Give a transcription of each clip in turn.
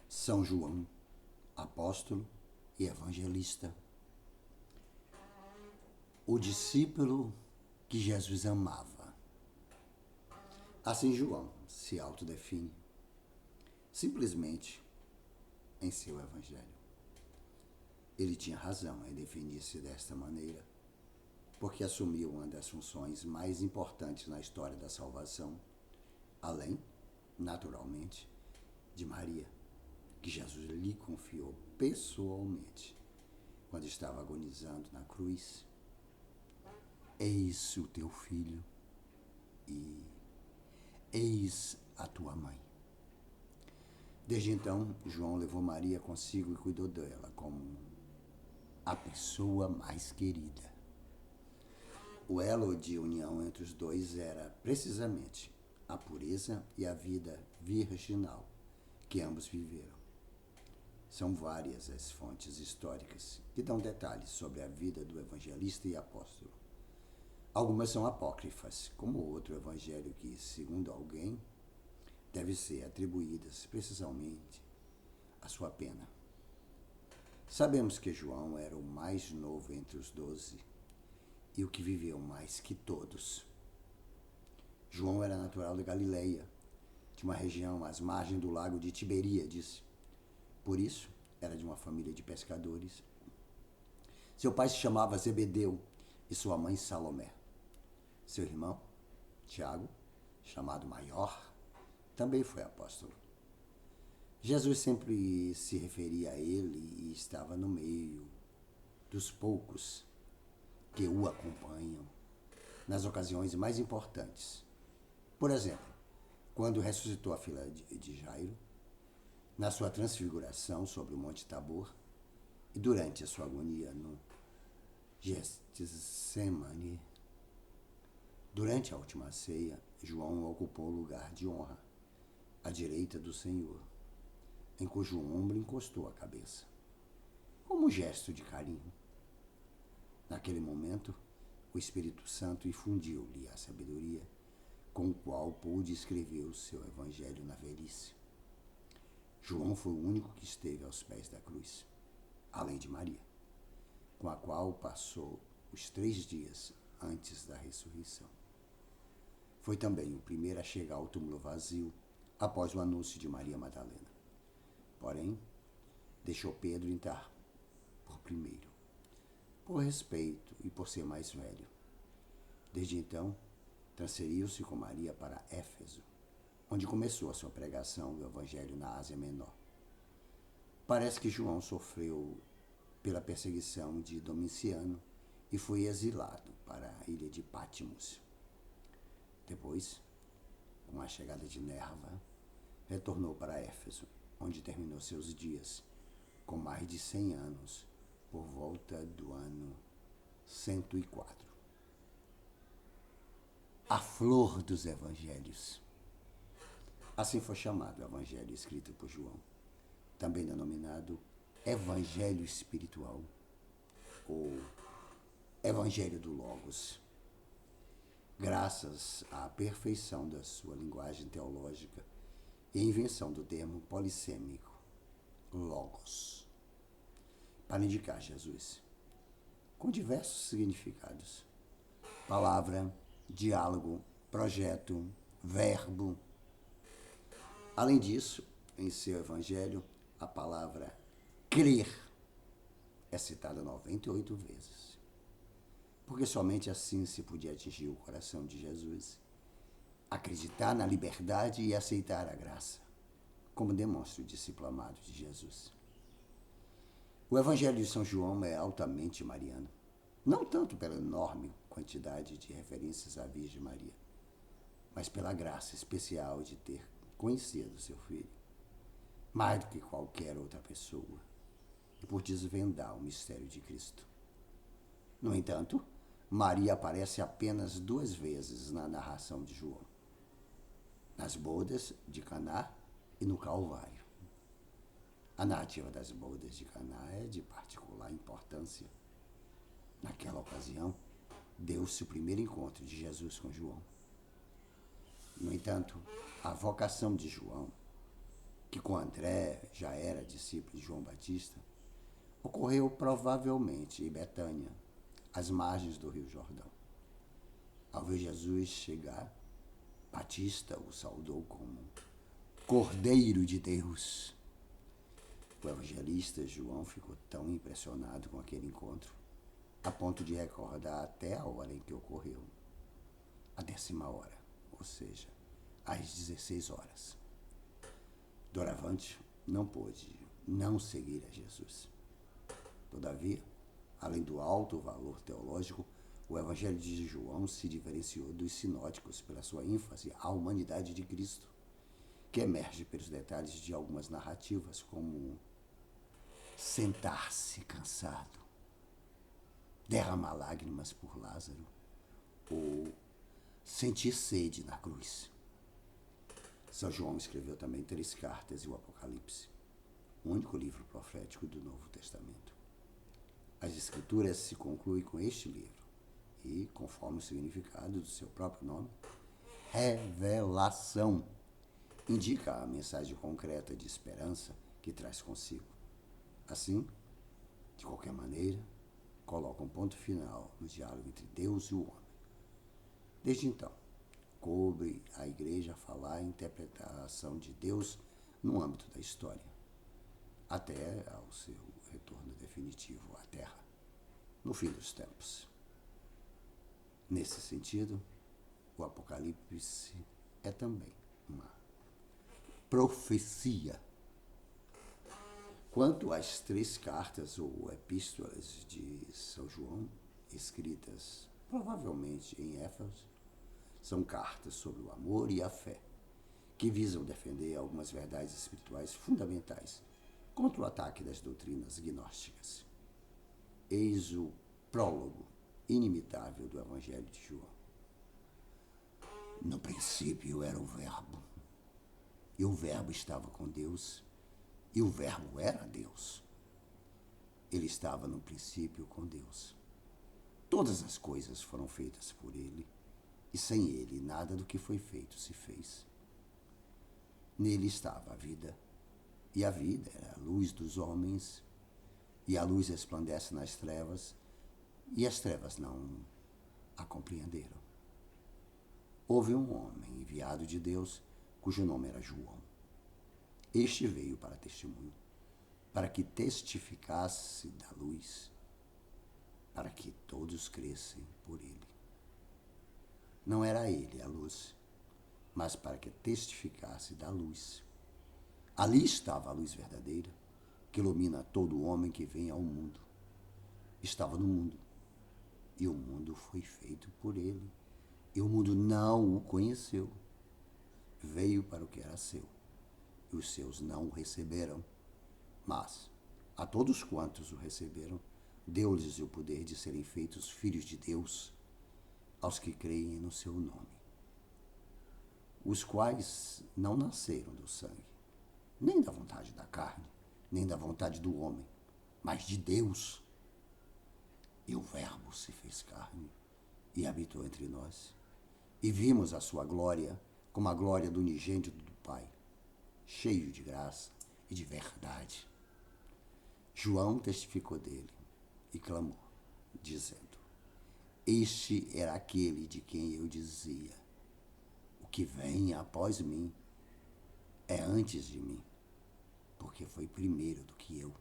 São João, apóstolo e evangelista, o discípulo que Jesus amava. Assim João se autodefine simplesmente em seu evangelho. Ele tinha razão em definir-se desta maneira, porque assumiu uma das funções mais importantes na história da salvação, além, naturalmente, de Maria, que Jesus lhe confiou pessoalmente quando estava agonizando na cruz. Eis o teu filho e eis a tua mãe. Desde então, João levou Maria consigo e cuidou dela como a pessoa mais querida. O elo de união entre os dois era precisamente a pureza e a vida virginal que ambos viveram. São várias as fontes históricas que dão detalhes sobre a vida do evangelista e apóstolo. Algumas são apócrifas, como o outro evangelho que, segundo alguém, deve ser atribuídas precisamente à sua pena. Sabemos que João era o mais novo entre os 12 e o que viveu mais que todos. João era natural de Galileia, de uma região às margens do lago de Tiberíades. Por isso, era de uma família de pescadores. Seu pai se chamava Zebedeu e sua mãe Salomé. Seu irmão, Tiago, chamado maior, também foi apóstolo. Jesus sempre se referia a ele e estava no meio dos poucos que o acompanham nas ocasiões mais importantes. Por exemplo, quando ressuscitou a filha de Jairo, na sua transfiguração sobre o Monte Tabor e durante a sua agonia no Getsemane. Durante a última ceia, João ocupou o lugar de honra à direita do Senhor, em cujo ombro encostou a cabeça, como um gesto de carinho. Naquele momento, o Espírito Santo infundiu-lhe a sabedoria com o qual pôde escrever o seu evangelho na velhice. João foi o único que esteve aos pés da cruz, além de Maria, com a qual passou os 3 dias antes da ressurreição. Foi também o primeiro a chegar ao túmulo vazio após o anúncio de Maria Madalena. Porém, deixou Pedro entrar por primeiro, por respeito e por ser mais velho. Desde então, transferiu-se com Maria para Éfeso, onde começou a sua pregação do Evangelho na Ásia Menor. Parece que João sofreu pela perseguição de Domiciano e foi exilado para a ilha de Patmos. Depois, com a chegada de Nerva, retornou para Éfeso, onde terminou seus dias, com mais de 100 anos, por volta do ano 104. A flor dos evangelhos. Assim foi chamado o evangelho escrito por João, também denominado Evangelho Espiritual, ou Evangelho do Logos. Graças à perfeição da sua linguagem teológica e à invenção do termo polissêmico, Logos, para indicar Jesus, com diversos significados: palavra, diálogo, projeto, verbo. Além disso, em seu evangelho, a palavra crer é citada 98 vezes, porque somente assim se podia atingir o coração de Jesus, acreditar na liberdade e aceitar a graça, como demonstra o discípulo amado de Jesus. O Evangelho de São João é altamente mariano, não tanto pela enorme quantidade de referências à Virgem Maria, mas pela graça especial de ter conhecido seu filho, mais do que qualquer outra pessoa, e por desvendar o mistério de Cristo. No entanto, Maria aparece apenas 2 vezes na narração de João: nas bodas de Caná e no Calvário. A narrativa das bodas de Caná é de particular importância. Naquela ocasião, deu-se o primeiro encontro de Jesus com João. No entanto, a vocação de João que com André já era discípulo de João Batista, ocorreu provavelmente em Betânia, às margens do Rio Jordão. Ao ver Jesus chegar, Batista o saudou como Cordeiro de Deus. O evangelista João ficou tão impressionado com aquele encontro, a ponto de recordar até a hora em que ocorreu, a 10ª hora, ou seja, às 16 horas. Doravante não pôde não seguir a Jesus. Todavia, além do alto valor teológico, o Evangelho de João se diferenciou dos sinóticos pela sua ênfase à humanidade de Cristo, que emerge pelos detalhes de algumas narrativas, como sentar-se cansado, derramar lágrimas por Lázaro ou sentir sede na cruz. São João escreveu também 3 cartas e o Apocalipse, o único livro profético do Novo Testamento. As Escrituras se concluem com este livro e, conforme o significado do seu próprio nome, revelação, indica a mensagem concreta de esperança que traz consigo. Assim, de qualquer maneira, coloca um ponto final no diálogo entre Deus e o homem. Desde então, coube à Igreja falar a interpretação de Deus no âmbito da história, até ao seu retorno definitivo à Terra, no fim dos tempos. Nesse sentido, o Apocalipse é também uma profecia. Quanto às 3 cartas ou epístolas de São João, escritas provavelmente em Éfeso, são cartas sobre o amor e a fé, que visam defender algumas verdades espirituais fundamentais contra o ataque das doutrinas gnósticas. Eis o prólogo inimitável do Evangelho de João. No princípio era o Verbo, e o Verbo estava com Deus, e o Verbo era Deus. Ele estava no princípio com Deus. Todas as coisas foram feitas por ele, e sem ele nada do que foi feito se fez. Nele estava a vida, e a vida era a luz dos homens, e a luz resplandece nas trevas, e as trevas não a compreenderam. Houve um homem enviado de Deus, cujo nome era João. Este veio para testemunho, para que testificasse da luz, para que todos crescem por ele. Não era ele a luz, mas para que testificasse da luz. Ali estava a luz verdadeira, que ilumina todo homem que vem ao mundo. Estava no mundo, e o mundo foi feito por ele, e o mundo não o conheceu. Veio para o que era seu, e os seus não o receberam. Mas, a todos quantos o receberam, deu-lhes o poder de serem feitos filhos de Deus, aos que creem no seu nome, os quais não nasceram do sangue, nem da vontade da carne, nem da vontade do homem, mas de Deus. E o Verbo se fez carne e habitou entre nós, e vimos a sua glória como a glória do unigênito do Pai, cheio de graça e de verdade. João testificou dele e clamou, dizendo: Este era aquele de quem eu dizia: o que vem após mim é antes de mim, porque foi primeiro do que eu.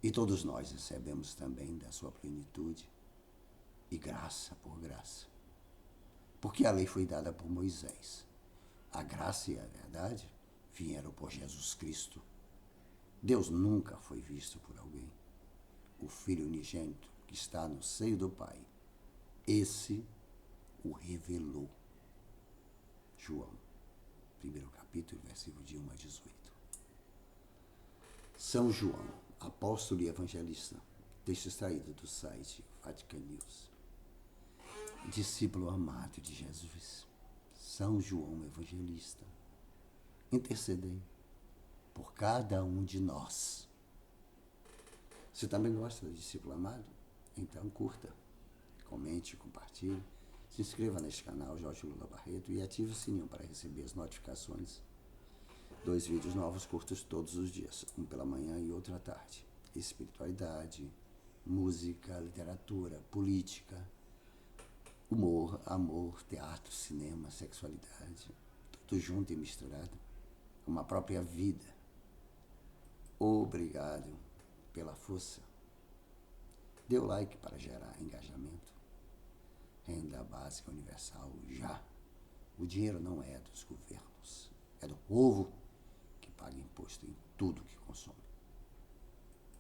E todos nós recebemos também da sua plenitude, e graça por graça. Porque a lei foi dada por Moisés. A graça e a verdade vieram por Jesus Cristo. Deus nunca foi visto por alguém. O Filho unigênito que está no seio do Pai, esse o revelou. João, 1º capítulo, versículo de 1 a 18. São João, apóstolo e evangelista, texto extraído do site Vatican News. Discípulo amado de Jesus, São João Evangelista, intercedei por cada um de nós. Você também gosta do discípulo amado? Então curta, comente, compartilhe, se inscreva neste canal Jorge Lula Barreto e ative o sininho para receber as notificações 2 vídeos novos curtos todos os dias, um pela manhã e outro à tarde. Espiritualidade, música, literatura, política, humor, amor, teatro, cinema, sexualidade, tudo junto e misturado, uma própria vida. Obrigado pela força. Dê o like para gerar engajamento. Renda básica universal já. O dinheiro não é dos governos, é do povo que paga imposto em tudo que consome.